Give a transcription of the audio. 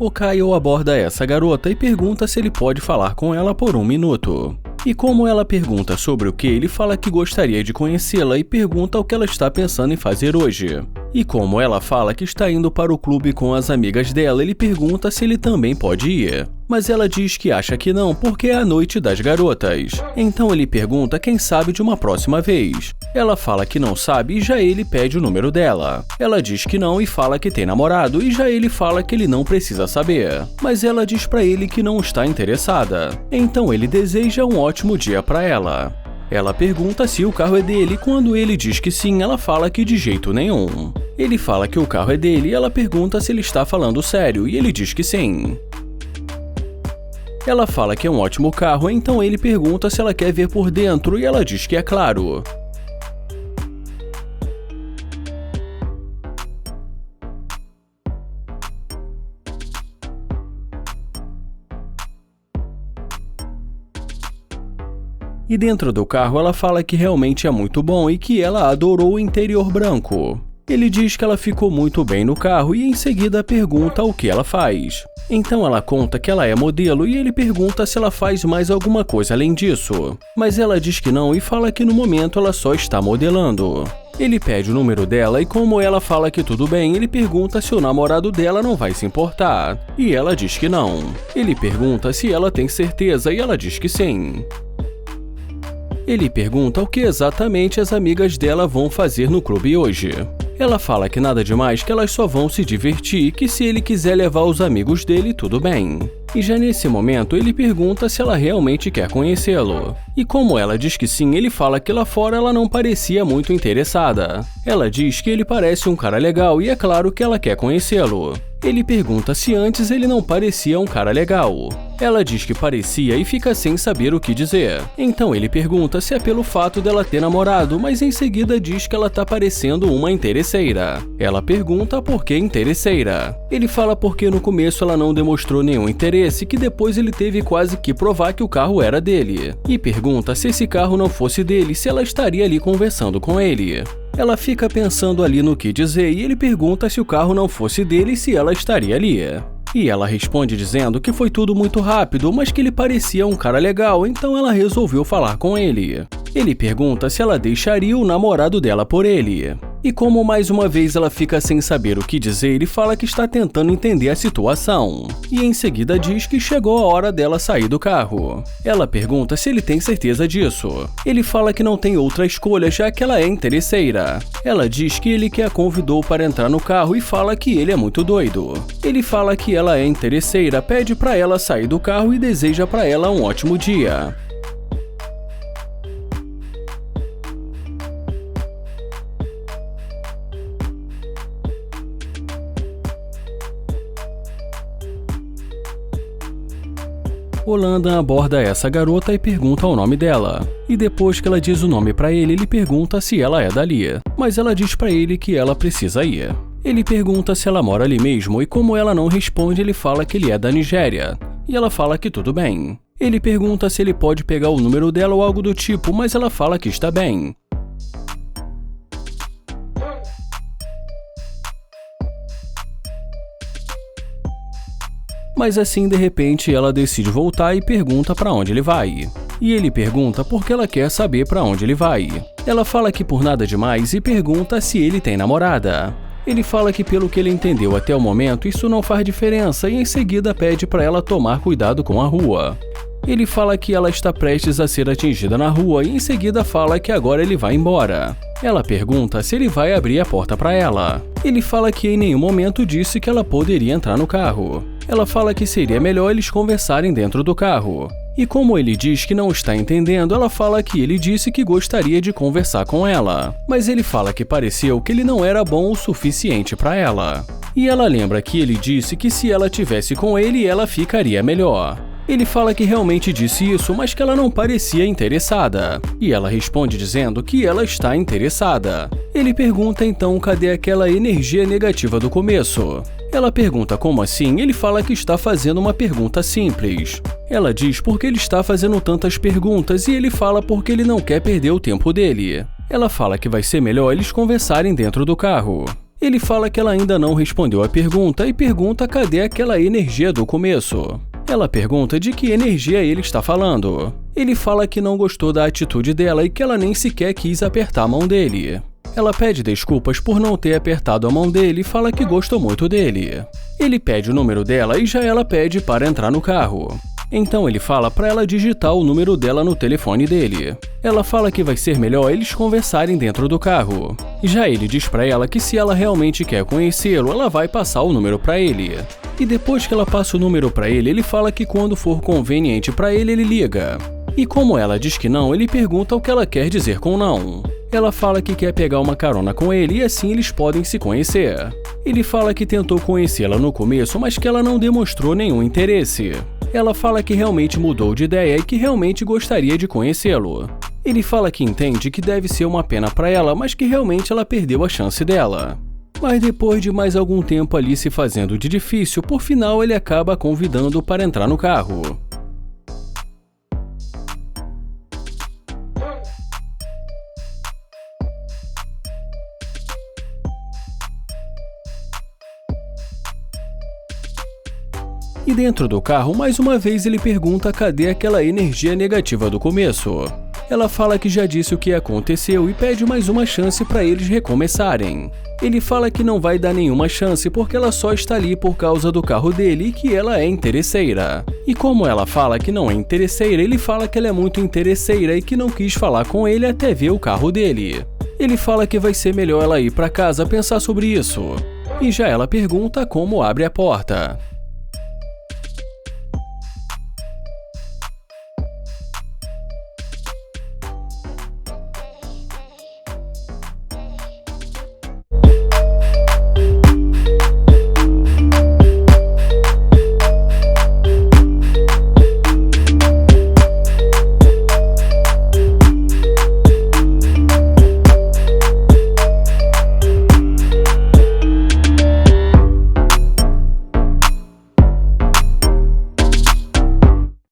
O Kyle aborda essa garota e pergunta se ele pode falar com ela por 1 minuto. E como ela pergunta sobre o que, ele fala que gostaria de conhecê-la e pergunta o que ela está pensando em fazer hoje. E como ela fala que está indo para o clube com as amigas dela, ele pergunta se ele também pode ir. Mas ela diz que acha que não, porque é a noite das garotas. Então ele pergunta quem sabe de uma próxima vez. Ela fala que não sabe e já ele pede o número dela. Ela diz que não e fala que tem namorado e já ele fala que ele não precisa saber. Mas ela diz pra ele que não está interessada. Então ele deseja um ótimo dia pra ela. Ela pergunta se o carro é dele e quando ele diz que sim, ela fala que de jeito nenhum. Ele fala que o carro é dele e ela pergunta se ele está falando sério e ele diz que sim. Ela fala que é um ótimo carro, então ele pergunta se ela quer ver por dentro e ela diz que é claro. E dentro do carro ela fala que realmente é muito bom e que ela adorou o interior branco. Ele diz que ela ficou muito bem no carro e em seguida pergunta o que ela faz. Então ela conta que ela é modelo e ele pergunta se ela faz mais alguma coisa além disso. Mas ela diz que não e fala que no momento ela só está modelando. Ele pede o número dela e como ela fala que tudo bem, ele pergunta se o namorado dela não vai se importar. E ela diz que não. Ele pergunta se ela tem certeza e ela diz que sim. Ele pergunta o que exatamente as amigas dela vão fazer no clube hoje. Ela fala que nada demais, que elas só vão se divertir e que se ele quiser levar os amigos dele, tudo bem. E já nesse momento ele pergunta se ela realmente quer conhecê-lo. E como ela diz que sim, ele fala que lá fora ela não parecia muito interessada. Ela diz que ele parece um cara legal e é claro que ela quer conhecê-lo. Ele pergunta se antes ele não parecia um cara legal. Ela diz que parecia e fica sem saber o que dizer. Então ele pergunta se é pelo fato dela ter namorado, mas em seguida diz que ela tá parecendo uma interesseira. Ela pergunta por que interesseira. Ele fala porque no começo ela não demonstrou nenhum interesse, que depois ele teve quase que provar que o carro era dele. E pergunta se esse carro não fosse dele, se ela estaria ali conversando com ele. Ela fica pensando ali no que dizer e ele pergunta se o carro não fosse dele, se ela estaria ali. E ela responde dizendo que foi tudo muito rápido, mas que ele parecia um cara legal, então ela resolveu falar com ele. Ele pergunta se ela deixaria o namorado dela por ele. E como mais uma vez ela fica sem saber o que dizer, ele fala que está tentando entender a situação. E em seguida diz que chegou a hora dela sair do carro. Ela pergunta se ele tem certeza disso. Ele fala que não tem outra escolha, já que ela é interesseira. Ela diz que ele que a convidou para entrar no carro e fala que ele é muito doido. Ele fala que ela é interesseira, pede para ela sair do carro e deseja para ela um ótimo dia. Holanda aborda essa garota e pergunta o nome dela. E depois que ela diz o nome pra ele, ele pergunta se ela é dali. Mas ela diz pra ele que ela precisa ir. Ele pergunta se ela mora ali mesmo e como ela não responde, ele fala que ele é da Nigéria. E ela fala que tudo bem. Ele pergunta se ele pode pegar o número dela ou algo do tipo, mas ela fala que está bem. Mas assim, de repente, ela decide voltar e pergunta pra onde ele vai. E ele pergunta porque ela quer saber pra onde ele vai. Ela fala que por nada demais e pergunta se ele tem namorada. Ele fala que pelo que ele entendeu até o momento, isso não faz diferença e em seguida pede pra ela tomar cuidado com a rua. Ele fala que ela está prestes a ser atingida na rua e em seguida fala que agora ele vai embora. Ela pergunta se ele vai abrir a porta pra ela. Ele fala que em nenhum momento disse que ela poderia entrar no carro. Ela fala que seria melhor eles conversarem dentro do carro. E como ele diz que não está entendendo, ela fala que ele disse que gostaria de conversar com ela. Mas ele fala que pareceu que ele não era bom o suficiente para ela. E ela lembra que ele disse que se ela tivesse com ele, ela ficaria melhor. Ele fala que realmente disse isso, mas que ela não parecia interessada. E ela responde dizendo que ela está interessada. Ele pergunta então cadê aquela energia negativa do começo. Ela pergunta como assim, ele fala que está fazendo uma pergunta simples. Ela diz porque ele está fazendo tantas perguntas e ele fala porque ele não quer perder o tempo dele. Ela fala que vai ser melhor eles conversarem dentro do carro. Ele fala que ela ainda não respondeu a pergunta e pergunta cadê aquela energia do começo. Ela pergunta de que energia ele está falando. Ele fala que não gostou da atitude dela e que ela nem sequer quis apertar a mão dele. Ela pede desculpas por não ter apertado a mão dele e fala que gostou muito dele. Ele pede o número dela e já ela pede para entrar no carro. Então ele fala para ela digitar o número dela no telefone dele. Ela fala que vai ser melhor eles conversarem dentro do carro. Já ele diz para ela que se ela realmente quer conhecê-lo, ela vai passar o número para ele. E depois que ela passa o número para ele, ele fala que quando for conveniente para ele, ele liga. E como ela diz que não, ele pergunta o que ela quer dizer com não. Ela fala que quer pegar uma carona com ele e assim eles podem se conhecer. Ele fala que tentou conhecê-la no começo, mas que ela não demonstrou nenhum interesse. Ela fala que realmente mudou de ideia e que realmente gostaria de conhecê-lo. Ele fala que entende que deve ser uma pena para ela, mas que realmente ela perdeu a chance dela. Mas depois de mais algum tempo ali se fazendo de difícil, por final ele acaba convidando para entrar no carro. E dentro do carro, mais uma vez ele pergunta cadê aquela energia negativa do começo. Ela fala que já disse o que aconteceu e pede mais uma chance para eles recomeçarem. Ele fala que não vai dar nenhuma chance porque ela só está ali por causa do carro dele e que ela é interesseira. E como ela fala que não é interesseira, ele fala que ela é muito interesseira e que não quis falar com ele até ver o carro dele. Ele fala que vai ser melhor ela ir para casa pensar sobre isso. E já ela pergunta como abre a porta.